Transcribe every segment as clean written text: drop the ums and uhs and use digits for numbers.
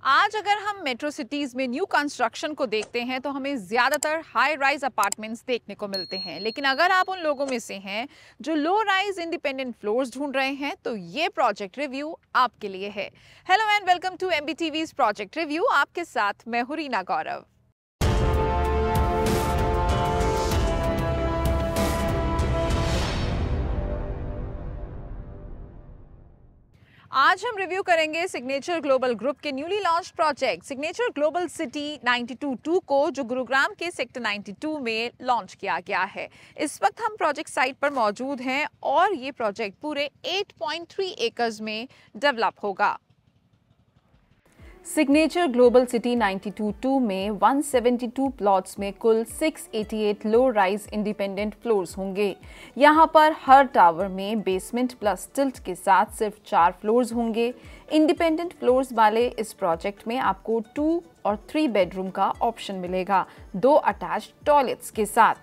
आज अगर हम मेट्रो सिटीज में न्यू कंस्ट्रक्शन को देखते हैं तो हमें ज्यादातर हाई राइज अपार्टमेंट्स देखने को मिलते हैं, लेकिन अगर आप उन लोगों में से हैं जो लो राइज इंडिपेंडेंट फ्लोर्स ढूंढ रहे हैं तो ये प्रोजेक्ट रिव्यू आपके लिए है। Hello and welcome to MBTV's project review. आपके साथ मैं हूं रीना गौरव। आज हम रिव्यू करेंगे सिग्नेचर ग्लोबल ग्रुप के newly launch project signature global city 92-2 को, जो गुरुग्राम के सेक्टर 92 में लॉन्च किया गया है। इस वक्त हम प्रोजेक्ट साइट पर मौजूद हैं और ये प्रोजेक्ट पूरे 8.3 एकर्स में डेवलप होगा। सिग्नेचर ग्लोबल सिटी 92-2 में 172 प्लॉट्स में कुल 688 लो राइज इंडिपेंडेंट फ्लोर्स होंगे। यहाँ पर हर टावर में बेसमेंट प्लस टिल्ट के साथ सिर्फ 4 फ्लोर्स होंगे। इंडिपेंडेंट फ्लोर्स वाले इस प्रोजेक्ट में आपको 2 और 3 बेडरूम का ऑप्शन मिलेगा, 2 अटैच्ड टॉयलेट्स के साथ।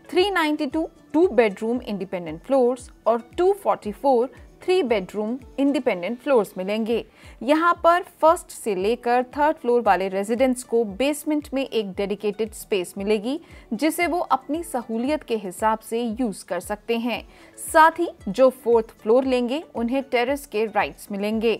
392 2 बेडरूम इंडिपेंडेंट फ्लोर्स और 244 3 बेडरूम इंडिपेंडेंट फ्लोर्स मिलेंगे। यहाँ पर फर्स्ट से लेकर थर्ड फ्लोर वाले रेजिडेंट्स को बेसमेंट में एक डेडिकेटेड स्पेस मिलेगी, जिसे वो अपनी सहूलियत के हिसाब से यूज कर सकते हैं। साथ ही जो फोर्थ फ्लोर लेंगे उन्हें टेरेस के राइट्स मिलेंगे।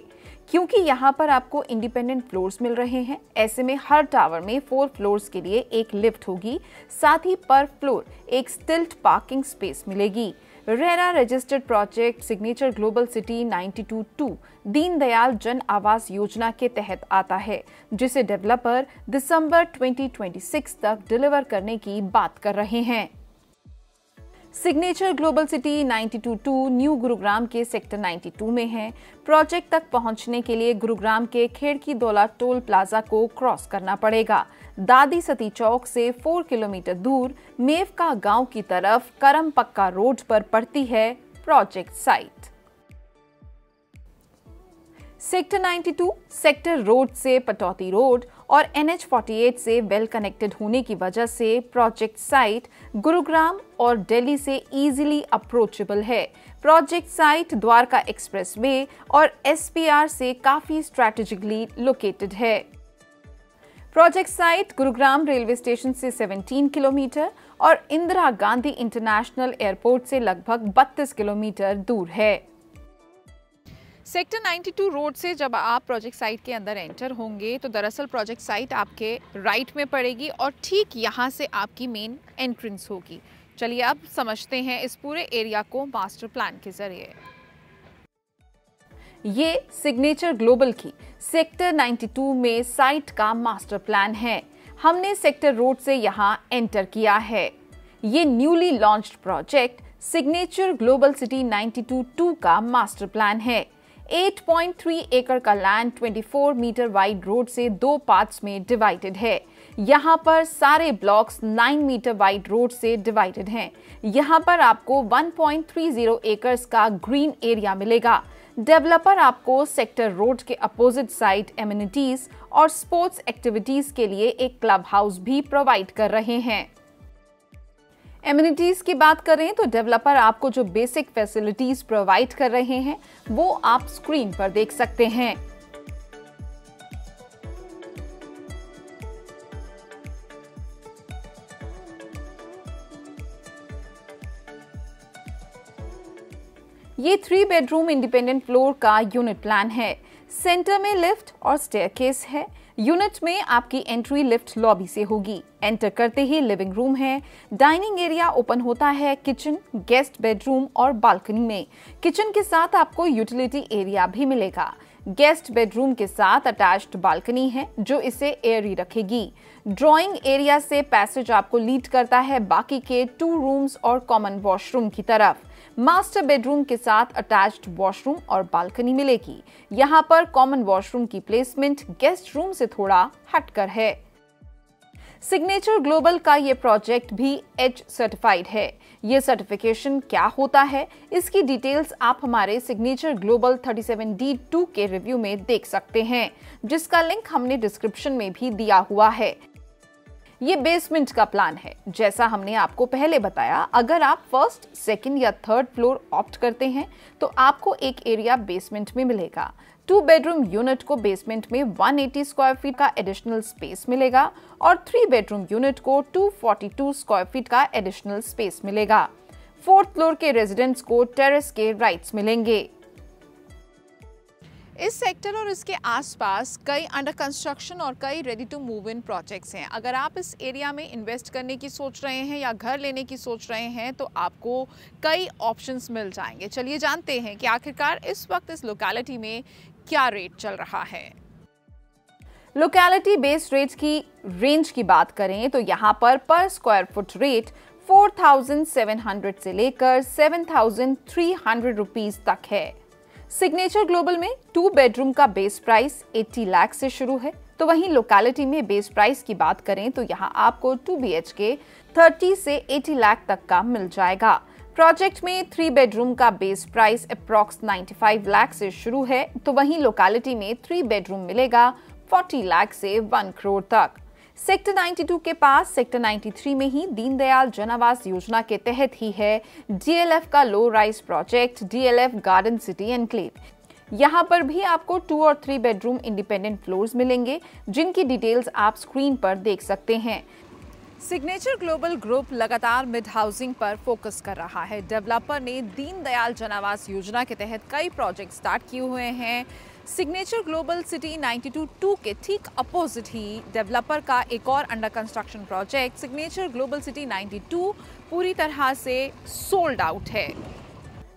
क्योंकि यहाँ पर आपको इंडिपेंडेंट फ्लोर्स मिल रहे हैं, ऐसे में हर टावर में 4 फ्लोर्स के लिए एक लिफ्ट होगी। साथ ही पर फ्लोर एक स्टिल्ट पार्किंग स्पेस मिलेगी। RERA registered project signature global city 92-2 Deendayal जन आवास योजना के तहत आता है, जिसे डेवलपर दिसंबर 2026 तक डिलीवर करने की बात कर रहे हैं। Signature global city 92-2 new Gurugram के सेक्टर 92 में है। प्रोजेक्ट तक पहुंचने के लिए गुरुग्राम के खेड़की दौला टोल प्लाजा को क्रॉस करना पड़ेगा। दादी सती चौक से 4 किलोमीटर दूर मेवका गांव की तरफ करम पक्का रोड पर पड़ती है project site. Sector 92 sector road से पटौती रोड और NH48 से वेल कनेक्टेड होने की वजह से प्रोजेक्ट साइट गुरुग्राम और दिल्ली से इजीली अप्रोचेबल है। प्रोजेक्ट साइट द्वारका एक्सप्रेसवे और SPR से काफी स्ट्रैटेजिकली लोकेटेड है। Project site Gurugram railway station से 17 किलोमीटर और इंदिरा गांधी इंटरनेशनल एयरपोर्ट से लगभग 32 किलोमीटर दूर है। सेक्टर 92 रोड से जब आप प्रोजेक्ट साइट के अंदर एंटर होंगे तो दरअसल प्रोजेक्ट साइट आपके राइट में पड़ेगी और ठीक यहाँ से आपकी मेन एंट्रेंस होगी। चलिए अब समझते हैं इस पूरे एरिया को मास्टर प्लान के जरिए। ये सिग्नेचर ग्लोबल की सेक्टर 92 में साइट का मास्टर प्लान है। हमने सेक्टर रोड से यहाँ एंटर किया है। ये newly launched project signature global city 92-2 का मास्टर प्लान है। 8.3 एकड़ का लैंड 24 मीटर वाइड रोड से 2 पार्ट्स में डिवाइडेड है। यहाँ पर सारे ब्लॉक्स 9 मीटर वाइड रोड से डिवाइडेड हैं। यहाँ पर आपको 1.30 एकर्स का ग्रीन एरिया मिलेगा। डेवलपर आपको सेक्टर रोड के अपोजिट साइड एमिनिटीज और स्पोर्ट्स एक्टिविटीज के लिए एक क्लब हाउस भी प्रोवाइड कर रहे हैं। एमिनिटीज की बात करें तो डेवलपर आपको जो बेसिक फैसिलिटीज प्रोवाइड कर रहे हैं वो आप स्क्रीन पर देख सकते हैं। ये 3 बेडरूम इंडिपेंडेंट फ्लोर का यूनिट प्लान है। सेंटर में लिफ्ट और स्टेयरकेस है। यूनिट में आपकी एंट्री लिफ्ट लॉबी से होगी। एंटर करते ही लिविंग रूम है। डाइनिंग एरिया ओपन होता है किचन, गेस्ट बेडरूम और बालकनी में। किचन के साथ आपको यूटिलिटी एरिया भी मिलेगा। गेस्ट बेडरूम के साथ अटैच्ड बालकनी है जो इसे एयरी रखेगी। ड्राइंग एरिया से पैसेज आपको लीड करता है बाकी के 2 रूम्स और कॉमन वॉशरूम की तरफ। मास्टर बेडरूम के साथ अटैच्ड वॉशरूम और बालकनी मिलेगी। यहाँ पर कॉमन वॉशरूम की प्लेसमेंट गेस्ट रूम से थोड़ा हटकर है। सिग्नेचर ग्लोबल का ये प्रोजेक्ट भी एज सर्टिफाइड है। ये सर्टिफिकेशन क्या होता है, इसकी डिटेल्स आप हमारे सिग्नेचर ग्लोबल 37D2 के रिव्यू में देख सकते हैं, जिसका लिंक हमने डिस्क्रिप्शन में भी दिया हुआ है। ये बेसमेंट का प्लान है। जैसा हमने आपको पहले बताया, अगर आप फर्स्ट, सेकंड या थर्ड फ्लोर ऑप्ट करते हैं तो आपको एक एरिया बेसमेंट में मिलेगा। 2 बेडरूम यूनिट को बेसमेंट में 180 स्क्वायर फीट का एडिशनल स्पेस मिलेगा और 3 बेडरूम यूनिट को 242 स्क्वायर फीट का एडिशनल स्पेस मिलेगा। 4th फ्लोर के रेजिडेंट्स को टेरेस के राइट्स मिलेंगे। इस सेक्टर और इसके आसपास कई अंडर कंस्ट्रक्शन और कई ready to move in projects हैं। अगर आप इस एरिया में इन्वेस्ट करने की सोच रहे हैं या घर लेने की सोच रहे हैं तो आपको कई ऑप्शंस मिल जाएंगे। चलिए जानते हैं कि आखिरकार इस वक्त इस लोकेलिटी में क्या रेट चल रहा है। लोकेलिटी बेस्ड रेट्स की रेंज की बात करें तो यहाँ पर स्क्वायर फुट रेट 4,700 से लेकर 7,300 रुपीज तक है। सिग्नेचर ग्लोबल में 2 बेडरूम का बेस प्राइस 80 लाख से शुरू है, तो वहीं लोकेलिटी में बेस प्राइस की बात करें तो यहाँ आपको 2 BHK 30 से 80 लाख तक का मिल जाएगा। प्रोजेक्ट में 3 बेडरूम का बेस प्राइस अप्रॉक्स 95 लाख से शुरू है, तो वहीं लोकेलिटी में 3 बेडरूम मिलेगा 40 लाख से 1 करोड़ तक। सेक्टर 92 के पास सेक्टर 93 में ही दीनदयाल जन आवास योजना के तहत ही है DLF का low rise project DLF garden city enclave. यहाँ पर भी आपको 2 और 3 बेडरूम इंडिपेंडेंट फ्लोर्स मिलेंगे, जिनकी डिटेल्स आप स्क्रीन पर देख सकते हैं। सिग्नेचर ग्लोबल ग्रुप लगातार मिड हाउसिंग पर फोकस कर रहा है। डेवलपर ने दीनदयाल जन आवास योजना के तहत कई प्रोजेक्ट स्टार्ट किए हुए हैं। सिग्नेचर ग्लोबल सिटी 92 के ठीक अपोजिट ही डेवलपर का एक और under construction project signature global city 92 पूरी तरह से सोल्ड आउट है।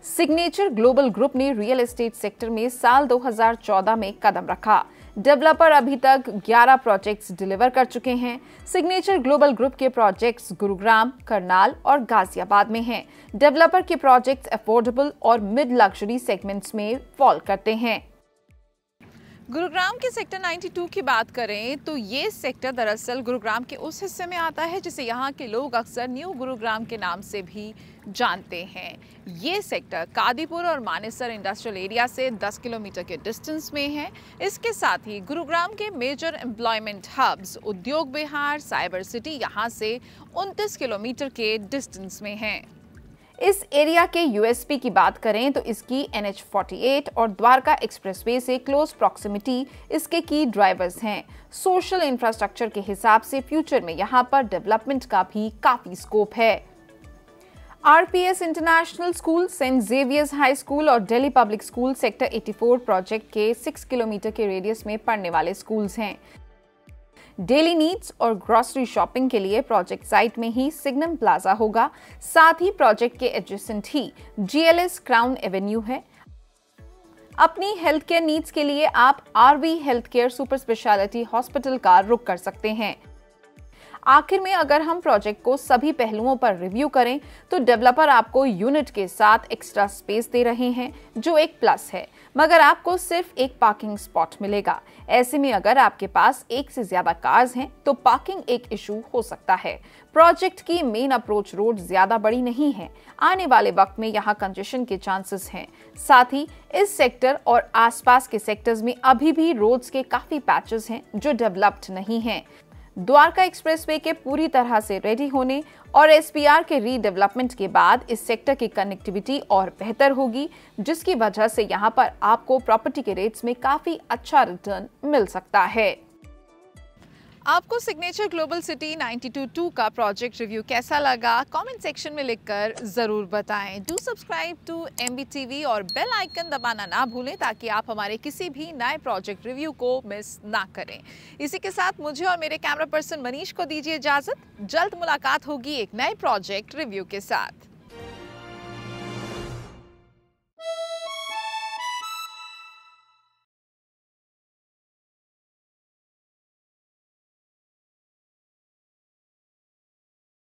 सिग्नेचर ग्लोबल ग्रुप ने रियल एस्टेट सेक्टर में साल 2014 में कदम रखा। डेवलपर अभी तक 11 प्रोजेक्ट्स डिलीवर कर चुके हैं। सिग्नेचर ग्लोबल ग्रुप के प्रोजेक्ट्स गुरुग्राम, करनाल और गाजियाबाद में हैं। डेवलपर के प्रोजेक्ट्स अफोर्डेबल और मिड लग्जरी सेगमेंट्स में फॉल करते हैं। गुरुग्राम के सेक्टर 92 की बात करें तो ये सेक्टर दरअसल गुरुग्राम के उस हिस्से में आता है जिसे यहाँ के लोग अक्सर न्यू गुरुग्राम के नाम से भी जानते हैं। ये सेक्टर कादीपुर और मानेसर इंडस्ट्रियल एरिया से 10 किलोमीटर के डिस्टेंस में है। इसके साथ ही गुरुग्राम के मेजर एम्प्लॉयमेंट हब्स उद्योग विहार, साइबर सिटी यहाँ से 29 किलोमीटर के डिस्टेंस में है। इस एरिया के यूएसपी की बात करें तो इसकी NH48 और द्वारका एक्सप्रेसवे से क्लोज प्रॉक्सिमिटी इसके की ड्राइवर्स हैं। सोशल इंफ्रास्ट्रक्चर के हिसाब से फ्यूचर में यहाँ पर डेवलपमेंट का भी काफी स्कोप है। RPS international school, Saint Xavier's high school और Delhi public school sector 84 project के 6 किलोमीटर के रेडियस में पड़ने वाले स्कूल्स हैं। डेली नीड्स और ग्रोसरी शॉपिंग के लिए प्रोजेक्ट साइट में ही सिग्नम प्लाजा होगा। साथ ही प्रोजेक्ट के एडजेसेंट ही GLS क्राउन एवेन्यू है। अपनी हेल्थ केयर नीड्स के लिए आप RV health care super speciality hospital का रुख कर सकते हैं। आखिर में अगर हम प्रोजेक्ट को सभी पहलुओं पर रिव्यू करें तो डेवलपर आपको यूनिट के साथ एक्स्ट्रा स्पेस दे रहे हैं, जो एक प्लस है, मगर आपको सिर्फ एक पार्किंग स्पॉट मिलेगा। ऐसे में अगर आपके पास एक से ज्यादा कार्स हैं तो पार्किंग एक इशू हो सकता है। प्रोजेक्ट की मेन अप्रोच रोड ज्यादा बड़ी नहीं है। आने वाले वक्त में यहाँ कंजेशन के चांसेस हैं। साथ ही इस सेक्टर और आसपास के सेक्टर्स में अभी भी रोड्स के काफी पैचेस हैं जो डेवलप्ड नहीं हैं। द्वारका एक्सप्रेसवे के पूरी तरह से रेडी होने और SPR के रीडेवलपमेंट के बाद इस सेक्टर की कनेक्टिविटी और बेहतर होगी, जिसकी वजह से यहाँ पर आपको प्रॉपर्टी के रेट्स में काफी अच्छा रिटर्न मिल सकता है। आपको सिग्नेचर ग्लोबल सिटी 92 का प्रोजेक्ट रिव्यू कैसा लगा कमेंट सेक्शन में लिखकर जरूर बताएं। डू सब्सक्राइब टू MBTV और बेल आइकन दबाना ना भूलें ताकि आप हमारे किसी भी नए प्रोजेक्ट रिव्यू को मिस ना करें। इसी के साथ मुझे और मेरे कैमरा पर्सन मनीष को दीजिए इजाजत। जल्द मुलाकात होगी एक नए प्रोजेक्ट रिव्यू के साथ।